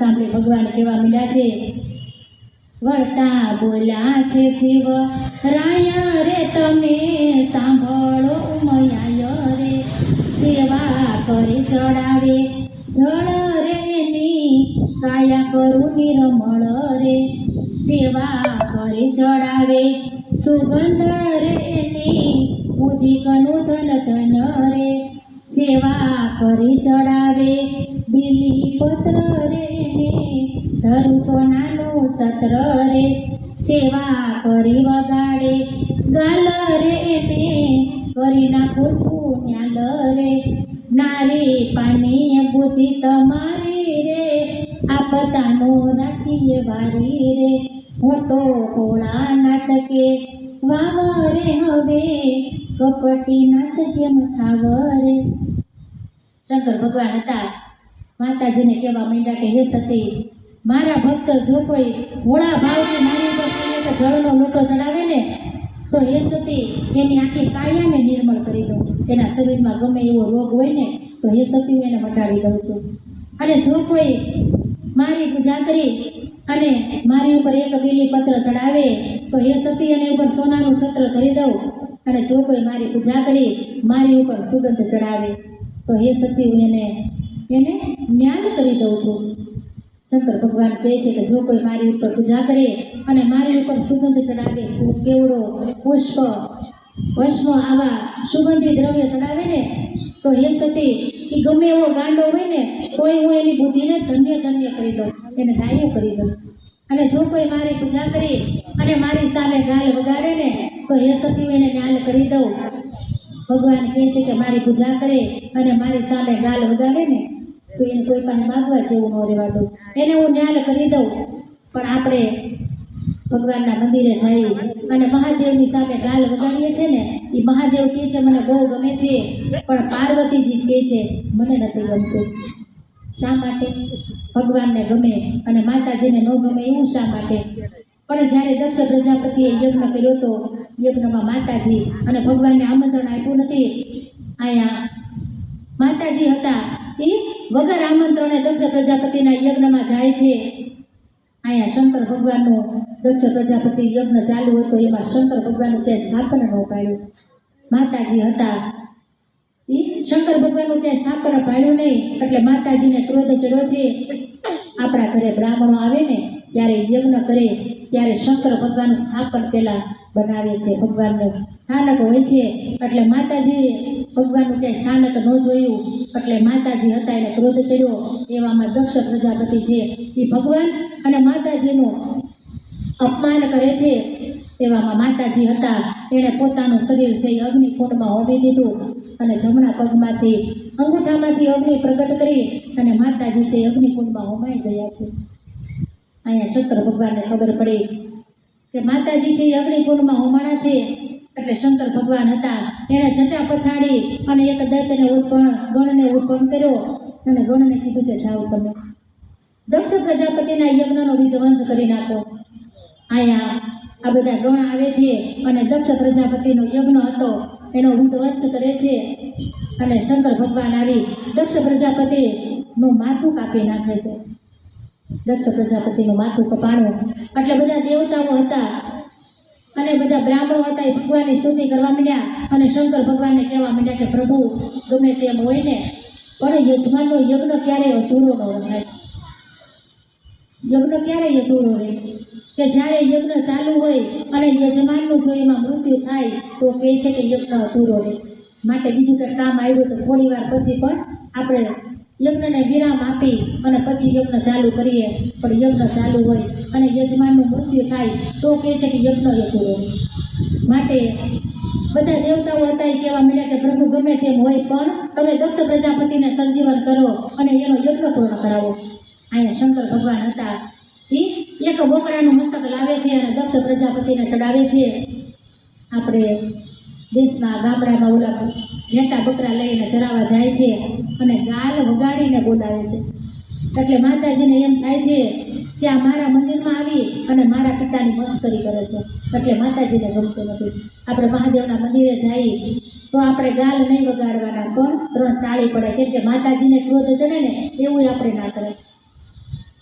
સાંભળી ભગવાન કેવા મીડા છે, વળતા બોલ્યા છે શિવ રાય રે તમે સાંભળો મયાય રે, સેવા કરી ચડાવે જળ રે એની કાયા કરું નિર્મળ રે, સેવા કરી ચડાવે સુગંધ રે એની ઉદિકનું ધન ધન રે, સેવા કરી ચડાવે બીલી પત્ર રે ને ધરું સોનાનું છત્ર રે, સેવા કરી વગાડે ગાલ રે ને કરી નાખું છું ન્યાલ રે, નારી પાણી બુદ્ધિ તમારી રે આપતાનો રાખીએ વારી રે, હું તો ભોળા નાટકે વાવ રે હવે કપટી નાટ કેમ થાવ રે. શંકર ભગવાન હતા માતાજીને કહેવા માંડ્યા કે હે સતી, મારા ભક્ત જો કોઈ ભોળા ભાવથી મારી ઉપર કહીએ કે જળનો લોટો ચડાવે ને તો હે સતી એની આખી કાયાને નિર્મળ કરી દઉં, એના શરીરમાં ગમે એવો રોગ હોય ને તો હે સતી હું એને મટાડી દઉં છું. અને જો કોઈ મારી પૂજા કરી અને મારી ઉપર એક બીલી પત્ર ચડાવે તો હે સતી એને ઉપર સોનાનું છત્ર કરી દઉં, અને જો કોઈ મારી પૂજા કરી મારી ઉપર સુગંધ ચડાવે તો હે સતી હું એને જ્ઞાન કરી દઉં છું. શંકર ભગવાન કહે છે કે જો કોઈ મારી ઉપર પૂજા કરે અને મારી ઉપર સુગંધ ચડાવે, કેવડો પુષ્પ ભસ્મ આવા સુગંધી દ્રવ્ય ચડાવે ને તો હે સતી એ ગમે એવો ગાંડો હોય ને તોય હું એની બુદ્ધિને ધન્ય ધન્ય કરી દઉં, એને ડાયો કરી દઉં. અને જો કોઈ મારી પૂજા કરી અને મારી સામે ગાલ વગાડે ને તો હે સતી હું એને જ્ઞાન કરી દઉં. ભગવાન કહે છે કે મારી પૂજા કરે અને મારી સામે ગાલ વગાડે ને તો એને કોઈ પાસે માગવા જેવું ન રહેવા દઉં, એને હું ન્યાલ કરી દઉં. પણ આપણે ભગવાનના મંદિરે જઈ અને મહાદેવની સામે ગાલ વગાડીએ છીએ ને એ મહાદેવ કહે છે મને બહુ ગમે છે, પણ પાર્વતીજી કહે છે મને નથી ગમતું. શા માટે? ભગવાનને ગમે અને માતાજીને ન ગમે એવું શા માટે? પણ જ્યારે દક્ષ પ્રજાપતિએ યજ્ઞ કર્યો હતો, યજ્ઞમાં માતાજી અને ભગવાનને આમંત્રણ આપ્યું નથી. અહીંયા માતાજી હતા એ વગર આમંત્રણે દક્ષ પ્રજાપતિના યજ્ઞમાં જાય છે. અહીંયા શંકર ભગવાનનું દક્ષ પ્રજાપતિ યજ્ઞ ચાલુ હતો, એમાં શંકર ભગવાનનું ત્યાં સ્થાપન ન પાડ્યું. માતાજી હતા એ શંકર ભગવાનનું ત્યાં સ્થાપન પાડ્યું નહીં, એટલે માતાજીને ક્રોધ ચડ્યો છે. આપણા ઘરે બ્રાહ્મણો આવે ને ત્યારે યજ્ઞ કરે ત્યારે શંકર ભગવાનનું સ્થાપન પહેલાં બનાવે છે, ભગવાનનું સ્થાનક હોય છે. એટલે માતાજીએ ભગવાનનું ત્યાં સ્થાનક ન જોયું એટલે માતાજી હતા એને ક્રોધ ચડ્યો. એવામાં દક્ષ પ્રજાપતિ છે એ ભગવાન અને માતાજીનું અપમાન કરે છે. એવામાં માતાજી હતા એણે પોતાનું શરીર છે એ અગ્નિકુંડમાં હોમી દીધું અને જમણા પગમાંથી અંગૂઠામાંથી અગ્નિ પ્રગટ કરી અને માતાજી છે અગ્નિકુંડમાં હોમાઈ ગયા છે. અહીંયા શંકર ભગવાનને ખબર પડી કે માતાજી છે એ અગ્નિકુંડમાં હોમાણા છે. એટલે શંકર ભગવાન હતા એણે જટા પછાડી અને એક દૈત્યને ગણને ઉત્પન્ન કર્યો અને ગણને કીધું કે જાઓ તમે દક્ષ પ્રજાપતિના યજ્ઞનો વિધ્વંસ કરી નાખો. અહીંયા આ બધા ગણ આવે છે અને દક્ષ પ્રજાપતિનો યજ્ઞ હતો એનો વિધ્વંસ કરે છે. અને શંકર ભગવાન આવી દક્ષ પ્રજાપતિનું માથું કાપી નાખે છે. દક્ષ પ્રજાપતિનું માથું કપાણું એટલે બધા દેવતાઓ હતા અને બધા બ્રાહ્મણો હતા એ ભગવાનની સ્તુતિ કરવા માંડ્યા અને શંકર ભગવાનને કહેવા માંડ્યા કે પ્રભુ ગમે તેમ હોય ને પણ યજમાનનો યજ્ઞ ક્યારેય અધૂરો ન રખાય. યજ્ઞ ક્યારેય અધૂરો રહે કે જ્યારે યજ્ઞ ચાલુ હોય અને યજમાનનું જો એમાં મૃત્યુ થાય તો કહે છે કે યજ્ઞ અધૂરો રહે. માટે બીજું કંઈ કામ આવ્યું તો થોડી વાર પછી પણ આપણે યજ્ઞને વિરામ આપી અને પછી યજ્ઞ ચાલુ કરીએ. પણ યજ્ઞ ચાલુ હોય અને યજમાનનું મૃત્યુ થાય તો કહે છે કે યજ્ઞ અધૂરો. માટે બધા દેવતાઓ હતા એ કહેવા માંડ્યા કે પ્રભુ ગમે તેમ હોય પણ તમે દક્ષ પ્રજાપતિને સંજીવન કરો અને એનો યજ્ઞ પૂર્ણ કરાવો. અહીંયા શંકર ભગવાન હતા એ એક બોકડાનું મસ્તક લાવે છે અને દક્ષ પ્રજાપતિને ચડાવે છે. આપણે દેશમાં ગામડામાં ઓલા ઘેટા બકરા લઈને ચરાવવા જાય છે અને ગાલ વગાડીને બોલાવે છે. એટલે માતાજીને એમ થાય છે કે આ મારા મંદિરમાં આવી અને મારા પિતાની મસ્કરી કરે છે, એટલે માતાજીને ગમતું નથી. આપણે મહાદેવના મંદિરે જઈએ તો આપણે ગાલ નહીં વગાડવાના પણ 3 તાળી પડે, કેમ કે માતાજીને ક્રોધ ચડે ને એવું આપણે ના કરે.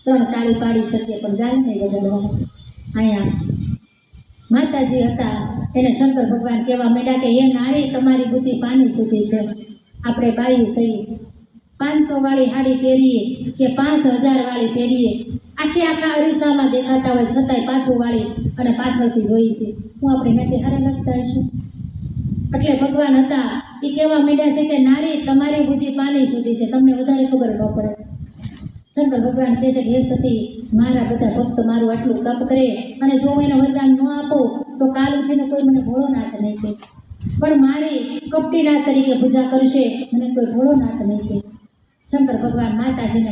ત્રણ તાળી પાડી શકીએ પણ જાય નહીં વગાડવા. અહીંયા માતાજી હતા એને શંકર ભગવાન કહેવા માંડ્યા કે એ નારી તમારી બુદ્ધિ પાણી સુધી છે. આપણે બાયું સહી 500 વાળી હાડી પહેરીએ કે 5000 વાળી પહેરીએ, આખા અરીસામાં દેખાતા હોય છતાંય પાછું વાળી અને પાછળથી જોઈ છે. હું આપણે નાતે હારા લાગતા હશું? એટલે ભગવાન હતા એ કહેવા માંડ્યા છે કે નારી તમારી બુદ્ધિ પાણી સુધી છે, તમને વધારે ખબર ન પડે. શંકર ભગવાન કહે છે કે હે સતી, મારા બધા ભક્ત મારું આટલું તપ કરે અને જો હું એને વરદાન ન આપું તો કાલ ઉઠીને કોઈ મને ભોળોનાથ નહીં કહે, પણ મારી કપટીનાથ તરીકે પૂજા કરશે, મને કોઈ ભોળોનાથ નહીં કહે. શંકર ભગવાન માતાજીને